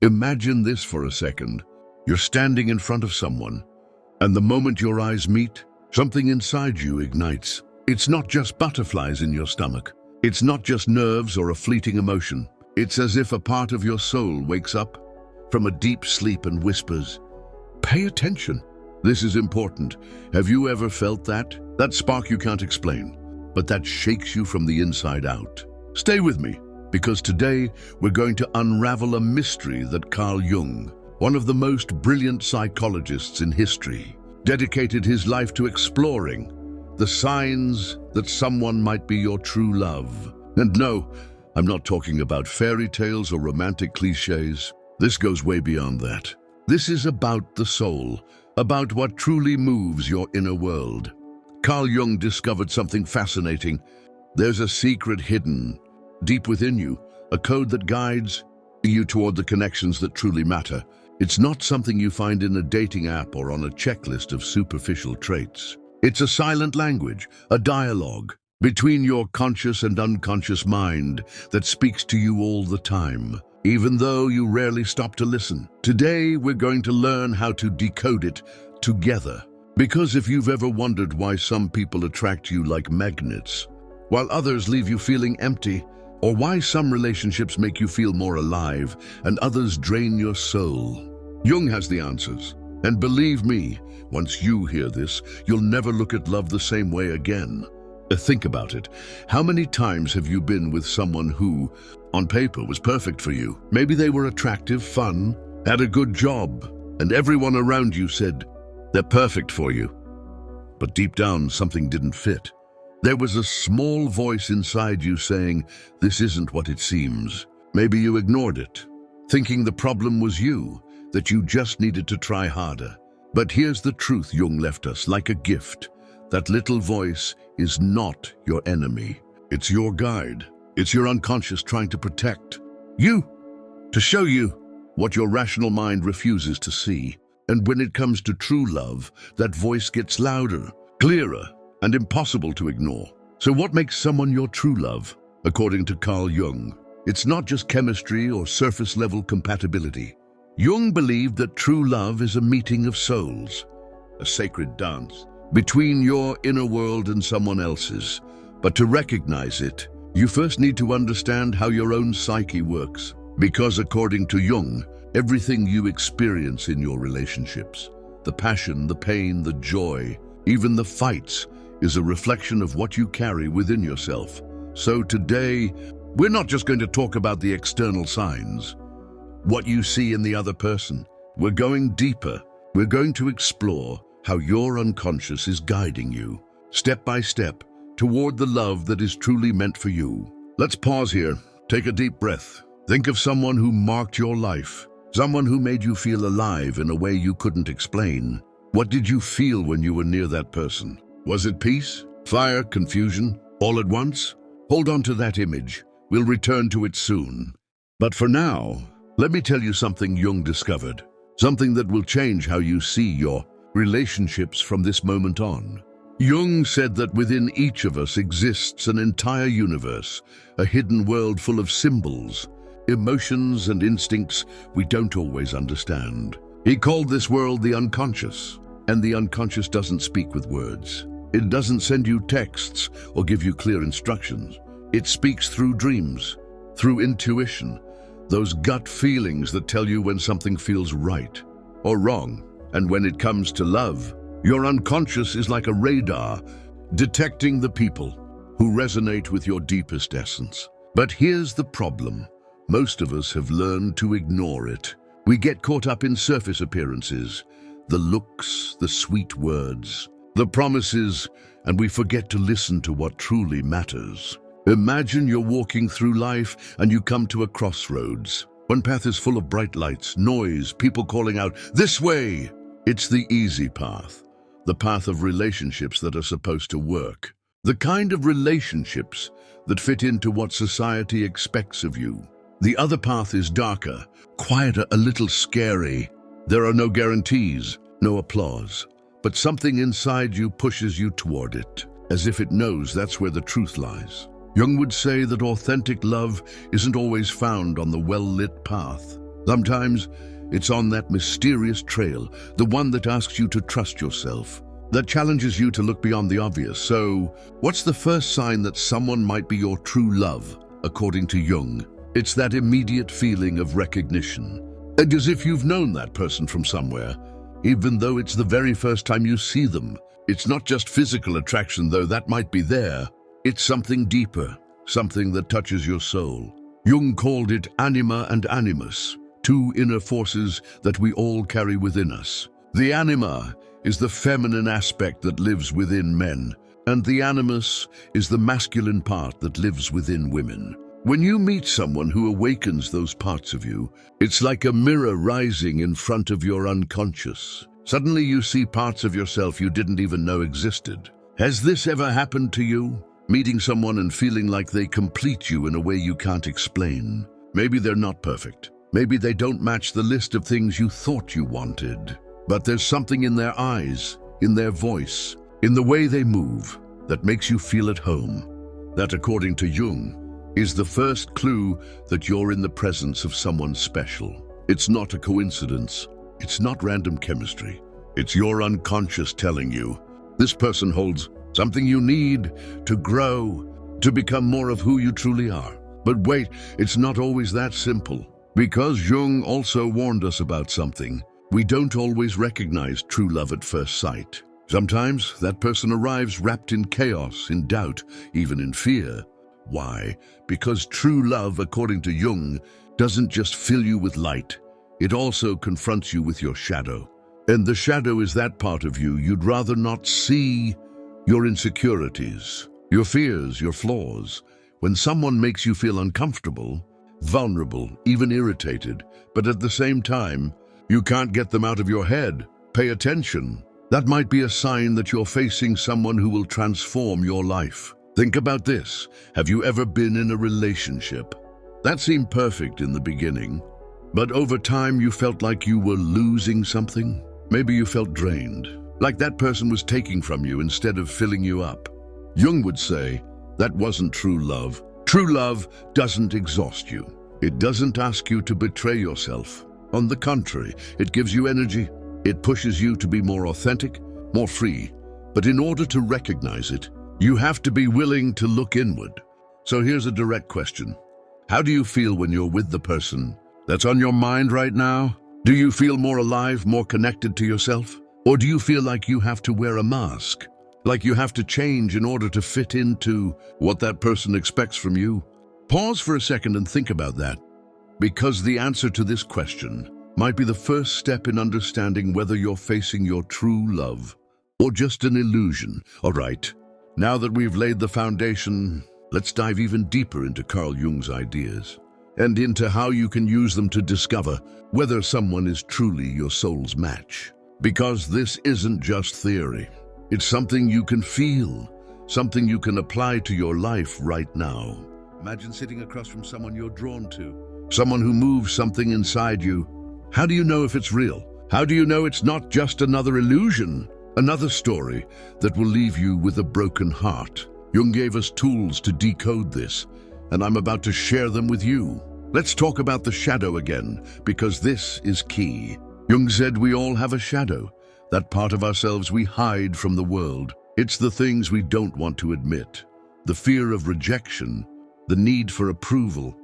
Imagine this for a second. You're standing in front of someone, and the moment your eyes meet, something inside you ignites. It's not just butterflies in your stomach. It's not just nerves or a fleeting emotion. It's as if a part of your soul wakes up from a deep sleep and whispers, "Pay attention. This is important." Have you ever felt that? That spark you can't explain, but that shakes you from the inside out. Stay with me, because today we're going to unravel a mystery that Carl Jung, one of the most brilliant psychologists in history, dedicated his life to exploring the signs that someone might be your true love. And no, I'm not talking about fairy tales or romantic cliches. This goes way beyond that. This is about the soul, about what truly moves your inner world. Carl Jung discovered something fascinating. There's a secret hidden deep within you, a code that guides you toward the connections that truly matter. It's not something you find in a dating app or on a checklist of superficial traits. It's a silent language, a dialogue between your conscious and unconscious mind that speaks to you all the time, even though you rarely stop to listen. Today, we're going to learn how to decode it together. Because if you've ever wondered why some people attract you like magnets, while others leave you feeling empty, or why some relationships make you feel more alive and others drain your soul, Jung has the answers. And believe me, once you hear this, you'll never look at love the same way again. Think about it. How many times have you been with someone who, on paper, was perfect for you? Maybe they were attractive, fun, had a good job, and everyone around you said, "They're perfect for you." But deep down, something didn't fit. There was a small voice inside you saying, "This isn't what it seems." Maybe you ignored it, thinking the problem was you, that you just needed to try harder. But here's the truth Jung left us like a gift. That little voice is not your enemy. It's your guide. It's your unconscious trying to protect you, to show you what your rational mind refuses to see. And when it comes to true love, that voice gets louder, clearer, and impossible to ignore. So what makes someone your true love? According to Carl Jung, it's not just chemistry or surface-level compatibility. Jung believed that true love is a meeting of souls, a sacred dance between your inner world and someone else's. But to recognize it, you first need to understand how your own psyche works. Because according to Jung, everything you experience in your relationships, the passion, the pain, the joy, even the fights, is a reflection of what you carry within yourself. So today, we're not just going to talk about the external signs, what you see in the other person. We're going deeper. We're going to explore how your unconscious is guiding you, step by step, toward the love that is truly meant for you. Let's pause here. Take a deep breath. Think of someone who marked your life, someone who made you feel alive in a way you couldn't explain. What did you feel when you were near that person? Was it peace, fire, confusion, all at once? Hold on to that image. We'll return to it soon. But for now, let me tell you something Jung discovered, something that will change how you see your relationships from this moment on. Jung said that within each of us exists an entire universe, a hidden world full of symbols, emotions and instincts we don't always understand. He called this world the unconscious, and the unconscious doesn't speak with words. It doesn't send you texts or give you clear instructions. It speaks through dreams, through intuition, those gut feelings that tell you when something feels right or wrong. And when it comes to love, your unconscious is like a radar, detecting the people who resonate with your deepest essence. But here's the problem. Most of us have learned to ignore it. We get caught up in surface appearances, the looks, the sweet words, the promises, and we forget to listen to what truly matters. Imagine you're walking through life and you come to a crossroads. One path is full of bright lights, noise, people calling out, "This way!" It's the easy path, the path of relationships that are supposed to work. The kind of relationships that fit into what society expects of you. The other path is darker, quieter, a little scary. There are no guarantees, no applause, but something inside you pushes you toward it, as if it knows that's where the truth lies. Jung would say that authentic love isn't always found on the well-lit path. Sometimes it's on that mysterious trail, the one that asks you to trust yourself, that challenges you to look beyond the obvious. So, what's the first sign that someone might be your true love, according to Jung? It's that immediate feeling of recognition, and as if you've known that person from somewhere, even though it's the very first time you see them. It's not just physical attraction, though that might be there. It's something deeper, something that touches your soul. Jung called it anima and animus, two inner forces that we all carry within us. The anima is the feminine aspect that lives within men, and the animus is the masculine part that lives within women. When you meet someone who awakens those parts of you, it's like a mirror rising in front of your unconscious. Suddenly you see parts of yourself you didn't even know existed. Has this ever happened to you? Meeting someone and feeling like they complete you in a way you can't explain. Maybe they're not perfect. Maybe they don't match the list of things you thought you wanted. But there's something in their eyes, in their voice, in the way they move, that makes you feel at home. That, according to Jung, is the first clue that you're in the presence of someone special. It's not a coincidence. It's not random chemistry. It's your unconscious telling you, this person holds something you need to grow, to become more of who you truly are. But wait, it's not always that simple. Because Jung also warned us about something. We don't always recognize true love at first sight. Sometimes that person arrives wrapped in chaos, in doubt, even in fear. Why? Because true love, according to Jung, doesn't just fill you with light. It also confronts you with your shadow. And the shadow is that part of you you'd rather not see, your insecurities, your fears, your flaws. When someone makes you feel uncomfortable, vulnerable, even irritated, but at the same time, you can't get them out of your head. Pay attention. That might be a sign that you're facing someone who will transform your life. Think about this. Have you ever been in a relationship that seemed perfect in the beginning, but over time you felt like you were losing something? Maybe you felt drained, like that person was taking from you instead of filling you up. Jung would say that wasn't true love. True love doesn't exhaust you. It doesn't ask you to betray yourself. On the contrary, it gives you energy. It pushes you to be more authentic, more free. But in order to recognize it, you have to be willing to look inward. So here's a direct question. How do you feel when you're with the person that's on your mind right now? Do you feel more alive, more connected to yourself? Or do you feel like you have to wear a mask? Like you have to change in order to fit into what that person expects from you? Pause for a second and think about that. Because the answer to this question might be the first step in understanding whether you're facing your true love or just an illusion. All right. Now that we've laid the foundation, let's dive even deeper into Carl Jung's ideas and into how you can use them to discover whether someone is truly your soul's match. Because this isn't just theory. It's something you can feel, something you can apply to your life right now. Imagine sitting across from someone you're drawn to, someone who moves something inside you. How do you know if it's real? How do you know it's not just another illusion? Another story that will leave you with a broken heart. Jung gave us tools to decode this, and I'm about to share them with you. Let's talk about the shadow again, because this is key. Jung said we all have a shadow, that part of ourselves we hide from the world. It's the things we don't want to admit, the fear of rejection, the need for approval,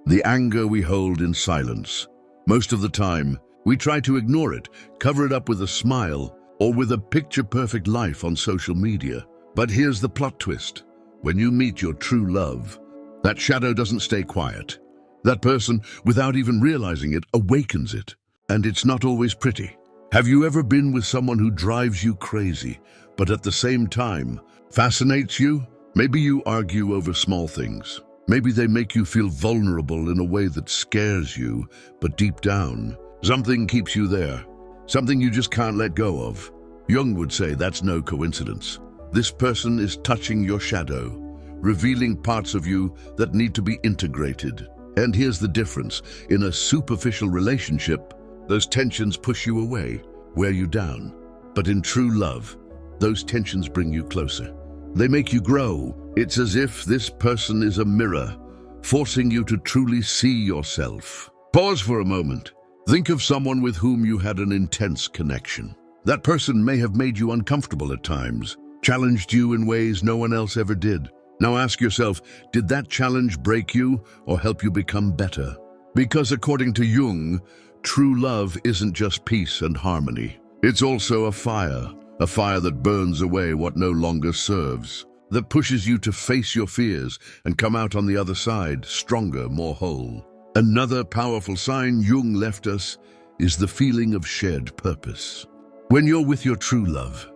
the anger we hold in silence. Most of the time, we try to ignore it, cover it up with a smile, or with a picture-perfect life on social media. But here's the plot twist. When you meet your true love, that shadow doesn't stay quiet. That person, without even realizing it, awakens it. And it's not always pretty. Have you ever been with someone who drives you crazy, but at the same time, fascinates you? Maybe you argue over small things. Maybe they make you feel vulnerable in a way that scares you, but deep down, something keeps you there. Something you just can't let go of. Jung would say that's no coincidence. This person is touching your shadow, revealing parts of you that need to be integrated. And here's the difference. In a superficial relationship, those tensions push you away, wear you down. But in true love, those tensions bring you closer. They make you grow. It's as if this person is a mirror, forcing you to truly see yourself. Pause for a moment. Think of someone with whom you had an intense connection. That person may have made you uncomfortable at times, challenged you in ways no one else ever did. Now ask yourself, did that challenge break you or help you become better? Because according to Jung, true love isn't just peace and harmony. It's also a fire that burns away what no longer serves, that pushes you to face your fears and come out on the other side stronger, more whole. Another powerful sign Jung left us is the feeling of shared purpose. When you're with your true love,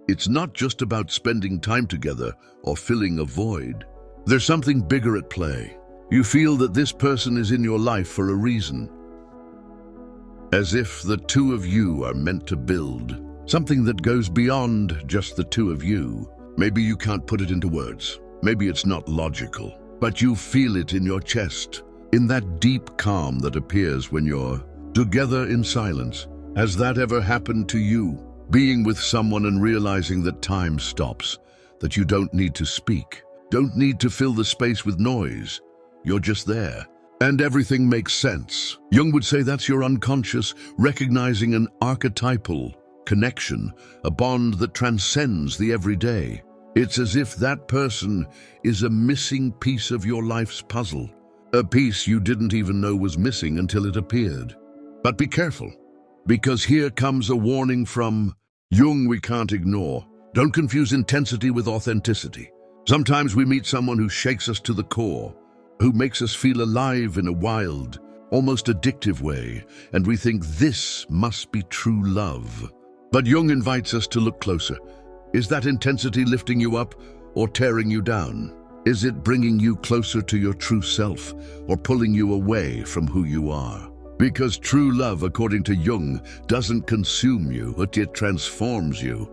it's not just about spending time together or filling a void. There's something bigger at play. You feel that this person is in your life for a reason, as if the two of you are meant to build something that goes beyond just the two of you. Maybe you can't put it into words. Maybe it's not logical, but you feel it in your chest, in that deep calm that appears when you're together in silence. Has that ever happened to you? Being with someone and realizing that time stops, that you don't need to speak, don't need to fill the space with noise. You're just there, and everything makes sense. Jung would say that's your unconscious recognizing an archetypal connection, a bond that transcends the everyday. It's as if that person is a missing piece of your life's puzzle, a piece you didn't even know was missing until it appeared. But be careful, because here comes a warning from Jung we can't ignore. Don't confuse intensity with authenticity. Sometimes we meet someone who shakes us to the core, who makes us feel alive in a wild, almost addictive way, and we think this must be true love. But Jung invites us to look closer. Is that intensity lifting you up or tearing you down? Is it bringing you closer to your true self or pulling you away from who you are? Because true love, according to Jung, doesn't consume you, but it transforms you.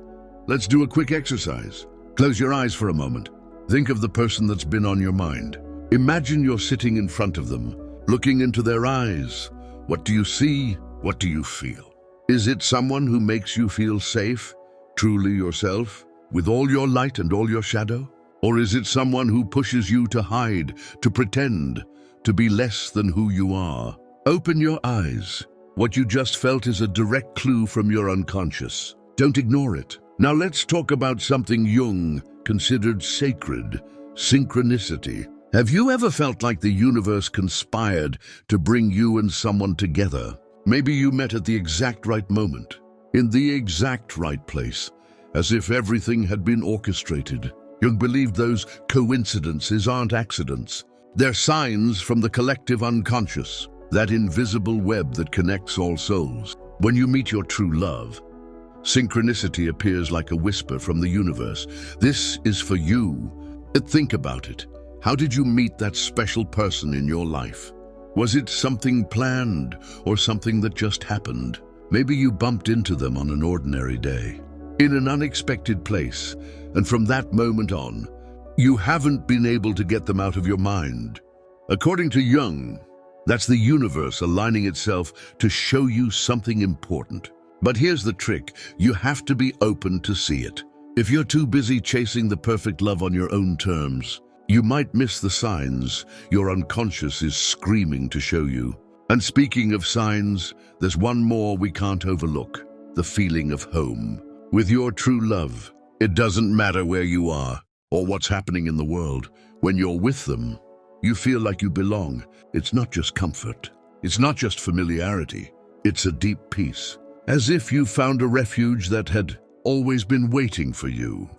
Let's do a quick exercise. Close your eyes for a moment. Think of the person that's been on your mind. Imagine you're sitting in front of them, looking into their eyes. What do you see? What do you feel? Is it someone who makes you feel safe, truly yourself, with all your light and all your shadow? Or is it someone who pushes you to hide, to pretend, to be less than who you are? Open your eyes. What you just felt is a direct clue from your unconscious. Don't ignore it. Now let's talk about something Jung considered sacred, synchronicity. Have you ever felt like the universe conspired to bring you and someone together? Maybe you met at the exact right moment, in the exact right place, as if everything had been orchestrated. Jung believed those coincidences aren't accidents. They're signs from the collective unconscious, that invisible web that connects all souls. When you meet your true love, synchronicity appears like a whisper from the universe. This is for you. Think about it. How did you meet that special person in your life? Was it something planned or something that just happened? Maybe you bumped into them on an ordinary day, in an unexpected place, and from that moment on, you haven't been able to get them out of your mind. According to Jung, that's the universe aligning itself to show you something important. But here's the trick. You have to be open to see it. If you're too busy chasing the perfect love on your own terms, you might miss the signs your unconscious is screaming to show you. And speaking of signs, there's one more we can't overlook: the feeling of home. With your true love, it doesn't matter where you are or what's happening in the world. When you're with them, you feel like you belong. It's not just comfort. It's not just familiarity. It's a deep peace, as if you found a refuge that had always been waiting for you.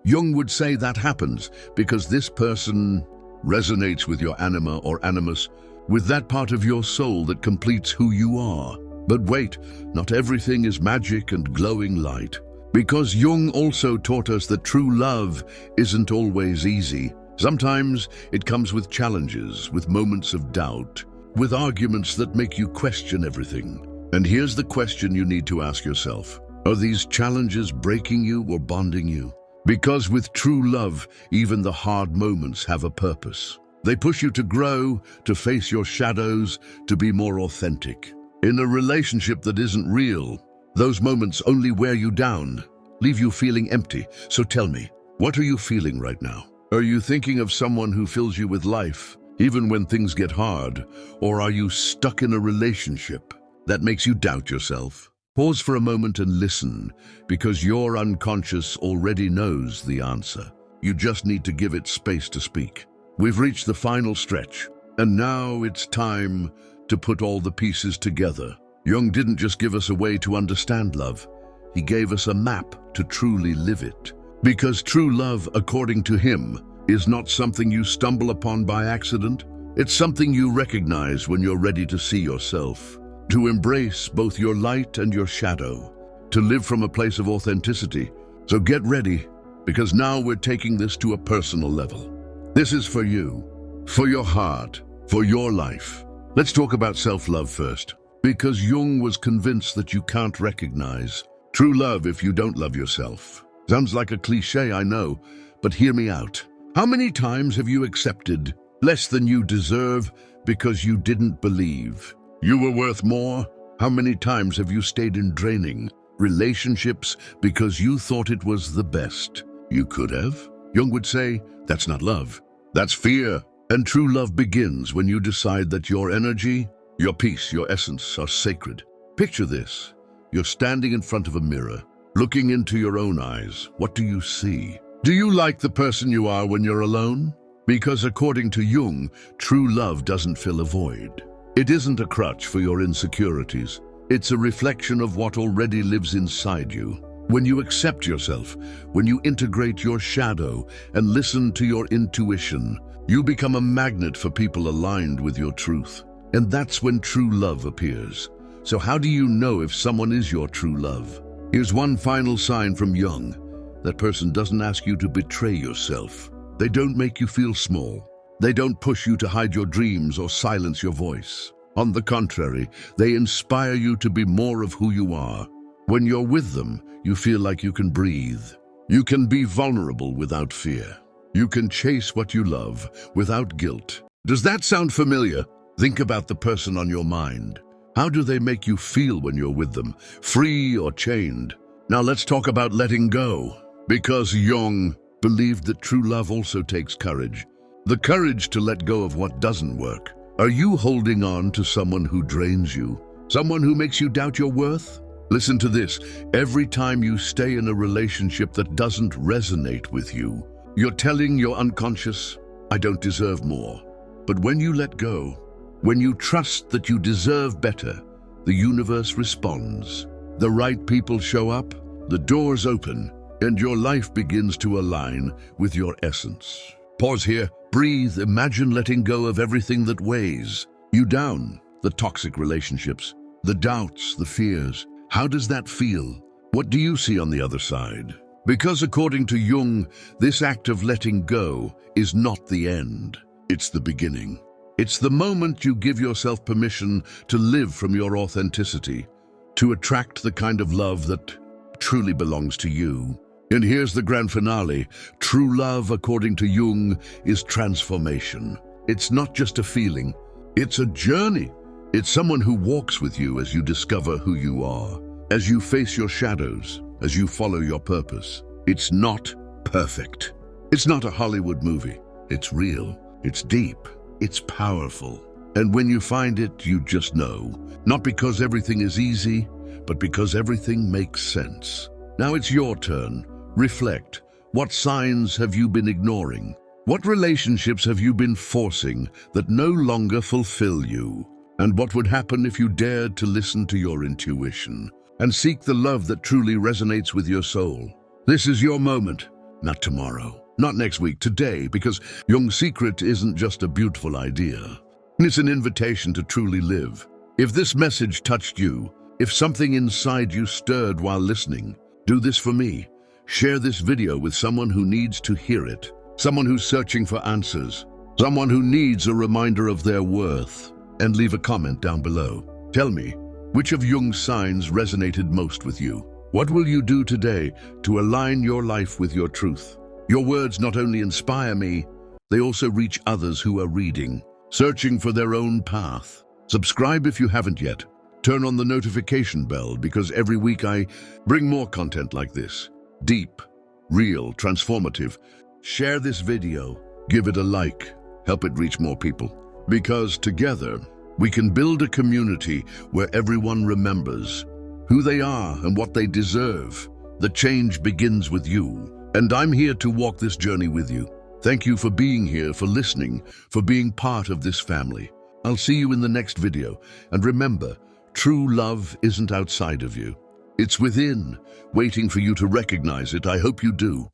Jung would say that happens because this person resonates with your anima or animus, with that part of your soul that completes who you are. But wait, not everything is magic and glowing light. Because Jung also taught us that true love isn't always easy. Sometimes it comes with challenges, with moments of doubt, with arguments that make you question everything. And here's the question you need to ask yourself: are these challenges breaking you or bonding you? Because with true love, even the hard moments have a purpose. They push you to grow, to face your shadows, to be more authentic. In a relationship that isn't real, those moments only wear you down, leave you feeling empty. So tell me, what are you feeling right now? Are you thinking of someone who fills you with life, even when things get hard? Or are you stuck in a relationship that makes you doubt yourself? Pause for a moment and listen, because your unconscious already knows the answer. You just need to give it space to speak. We've reached the final stretch, and now it's time to put all the pieces together. Jung didn't just give us a way to understand love. He gave us a map to truly live it. Because true love, according to him, is not something you stumble upon by accident. It's something you recognize when you're ready to see yourself, to embrace both your light and your shadow, to live from a place of authenticity. So get ready, because now we're taking this to a personal level. This is for you, for your heart, for your life. Let's talk about self-love first, because Jung was convinced that you can't recognize true love if you don't love yourself. Sounds like a cliche, I know, but hear me out. How many times have you accepted less than you deserve because you didn't believe you were worth more? How many times have you stayed in draining relationships because you thought it was the best you could have? Jung would say, that's not love, that's fear. And true love begins when you decide that your energy, your peace, your essence are sacred. Picture this. You're standing in front of a mirror, looking into your own eyes. What do you see? Do you like the person you are when you're alone? Because according to Jung, true love doesn't fill a void. It isn't a crutch for your insecurities. It's a reflection of what already lives inside you. When you accept yourself, when you integrate your shadow and listen to your intuition, you become a magnet for people aligned with your truth. And that's when true love appears. So how do you know if someone is your true love? Here's one final sign from Jung. That person doesn't ask you to betray yourself. They don't make you feel small. They don't push you to hide your dreams or silence your voice. On the contrary, they inspire you to be more of who you are. When you're with them, you feel like you can breathe. You can be vulnerable without fear. You can chase what you love without guilt. Does that sound familiar? Think about the person on your mind. How do they make you feel when you're with them, free or chained? Now let's talk about letting go, because Jung believed that true love also takes courage. The courage to let go of what doesn't work. Are you holding on to someone who drains you? Someone who makes you doubt your worth? Listen to this. Every time you stay in a relationship that doesn't resonate with you, you're telling your unconscious, I don't deserve more. But when you let go, when you trust that you deserve better, the universe responds. The right people show up, the doors open, and your life begins to align with your essence. Pause here, breathe, imagine letting go of everything that weighs you down. The toxic relationships, the doubts, the fears. How does that feel? What do you see on the other side? Because according to Jung, this act of letting go is not the end. It's the beginning. It's the moment you give yourself permission to live from your authenticity, to attract the kind of love that truly belongs to you. And here's the grand finale. True love, according to Jung, is transformation. It's not just a feeling, it's a journey. It's someone who walks with you as you discover who you are, as you face your shadows, as you follow your purpose. It's not perfect. It's not a Hollywood movie. It's real. It's deep. It's powerful. And when you find it, you just know. Not because everything is easy, but because everything makes sense. Now it's your turn. Reflect. What signs have you been ignoring? What relationships have you been forcing that no longer fulfill you? And what would happen if you dared to listen to your intuition and seek the love that truly resonates with your soul? This is your moment, not tomorrow, not next week, today, because Jung's secret isn't just a beautiful idea. It's an invitation to truly live. If this message touched you, if something inside you stirred while listening, do this for me. Share this video with someone who needs to hear it, someone who's searching for answers, someone who needs a reminder of their worth. And leave a comment down below. Tell me, which of Jung's signs resonated most with you? What will you do today to align your life with your truth? Your words not only inspire me, they also reach others who are reading, searching for their own path. Subscribe if you haven't yet. Turn on the notification bell, because every week I bring more content like this. Deep, real, transformative. Share this video, give it a like, help it reach more people. Because together, We can build a community where everyone remembers who they are and what they deserve. The change begins with you, and I'm here to walk this journey with you. Thank you for being here, for listening, for being part of this family. I'll see you in the next video, and remember, true love isn't outside of you. It's within, waiting for you to recognize it. I hope you do.